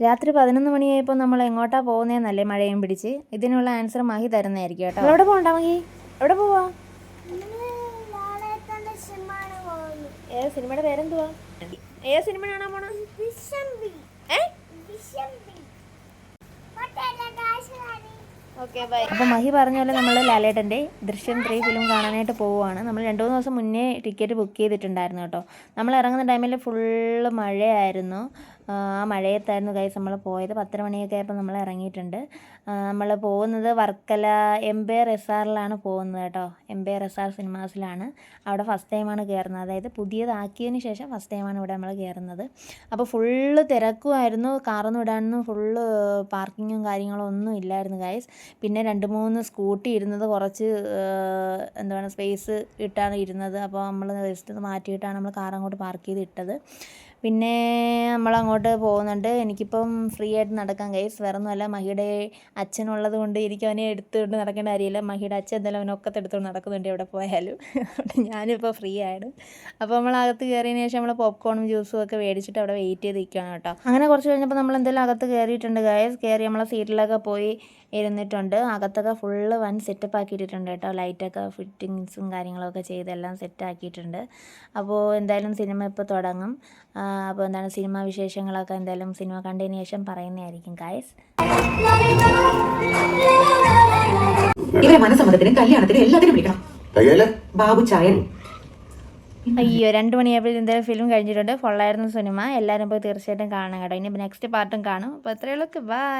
രാത്രി 11 മണിയായപ്പോൾ നമ്മൾ എങ്ങോട്ടാ പോകുന്നതെന്നല്ലേ മഴയും പിടിച്ച്. ഇതിനുള്ള ആൻസർ മഹി തരുന്നതായിരിക്കും കേട്ടോ. എവിടെ പോകണ്ട മഹി? എവിടെ പോവാ? ഏത് സിനിമയുടെ പേരെന്തുവാ? ഏത് സിനിമ കാണാൻ പോണ? Okay bye. അപ്പോൾ മഹി പറഞ്ഞ പോലെ നമ്മൾ ലാലേട്ടൻ്റെ ദൃശ്യം 3 ഫിലിം കാണാനായിട്ട് പോവുകയാണ്. നമ്മൾ 2-3 ദിവസം മുന്നേ ടിക്കറ്റ് ബുക്ക് ചെയ്തിട്ടുണ്ടായിരുന്നു കേട്ടോ. നമ്മൾ ഇറങ്ങുന്ന ടൈമിൽ ഫുള്ള് മഴയായിരുന്നു. ആ മഴയത്തായിരുന്നു ഗൈസ് നമ്മൾ പോയത്. 10 മണിയൊക്കെ ആയപ്പോൾ നമ്മൾ ഇറങ്ങിയിട്ടുണ്ട്. നമ്മൾ പോകുന്നത് വർക്കല എംപയർ SRലാണ് പോകുന്നത് കേട്ടോ. എംപയർ SR സിനിമാസിലാണ്. അവിടെ ഫസ്റ്റ് ടൈമാണ് കയറുന്നത്. അതായത് പുതിയതാക്കിയതിന് ശേഷം ഫസ്റ്റ് ടൈമാണ് ഇവിടെ നമ്മൾ കയറുന്നത്. അപ്പോൾ ഫുള്ള് തിരക്കുമായിരുന്നു. കാറൊന്നും ഇടാനൊന്നും ഫുള്ള് പാർക്കിങ്ങും കാര്യങ്ങളും ഒന്നും ഇല്ലായിരുന്നു ഗൈസ്. പിന്നെ 2-3 സ്കൂട്ടി ഇരുന്നത് കുറച്ച് എന്താണ് സ്പേസ് ഇട്ടാണ് ഇരുന്നത്. അപ്പോൾ നമ്മൾ ജസ്റ്റ് മാറ്റിയിട്ടാണ് നമ്മൾ കാർ അങ്ങോട്ട് പാർക്ക് ചെയ്ത് ഇട്ടത്. പിന്നെ നമ്മളങ്ങോട്ട് പോകുന്നുണ്ട്. എനിക്കിപ്പം ഫ്രീ ആയിട്ട് നടക്കാൻ ഗൈസ്. വേറെ ഒന്നുമല്ല, മഹിയുടെ അച്ഛനുള്ളത് കൊണ്ട് എനിക്ക് അവനെ എടുത്തുകൊണ്ട് നടക്കേണ്ട കാര്യമില്ല. മഹിയുടെ അച്ഛൻ എന്തായാലും അവനൊക്കത്തെ എടുത്തുകൊണ്ട് നടക്കുന്നുണ്ട് എവിടെ പോയാലും. ഞാനിപ്പോൾ ഫ്രീ ആണ്. അപ്പോൾ നമ്മൾ അകത്ത് കയറിയതിന് ശേഷം നമ്മൾ പോപ്കോണും ജ്യൂസും ഒക്കെ മേടിച്ചിട്ട് അവിടെ വെയിറ്റ് ചെയ്ത് നിൽക്കുകയാണ് കേട്ടോ. അങ്ങനെ കുറച്ച് കഴിഞ്ഞപ്പോൾ നമ്മൾ എന്തായാലും അകത്ത് കയറിയിട്ടുണ്ട് ഗൈസ്. കയറി നമ്മളെ സീറ്റിലൊക്കെ പോയി ഇരുന്നിട്ടുണ്ട്. അകത്തൊക്കെ ഫുള്ള് വൻ സെറ്റപ്പ് ആക്കിയിട്ടുണ്ട് കേട്ടോ. ലൈറ്റൊക്കെ ഫിറ്റിങ്സും കാര്യങ്ങളൊക്കെ ചെയ്ത് എല്ലാം സെറ്റ് ആക്കിയിട്ടുണ്ട്. അപ്പോൾ എന്തായാലും സിനിമ ഇപ്പോൾ തുടങ്ങും. അപ്പോൾ എന്താണ് സിനിമ വിശേഷങ്ങളൊക്കെ എന്തായാലും സിനിമ കണ്ടതിന് ശേഷം പറയുന്നതായിരിക്കും ഗൈസ്. ഇവരെ മനസ്സമ്മതത്തിനും കല്യാണത്തിനും എല്ലാത്തിനും വിളിക്കണം. ബാബു ചായൻ. അയ്യോ 2 മണിയായപ്പോൾ എന്തായാലും ഫിലിം കഴിഞ്ഞിട്ടുണ്ട്. ഫുള്ളായിരുന്നു സിനിമ. എല്ലാവരും പോയി തീർച്ചയായിട്ടും കാണണം കേട്ടോ. ഇനി നെക്സ്റ്റ് പാർട്ടും കാണും. അപ്പോൾ അത്രയുള്ളൂ. ബൈ.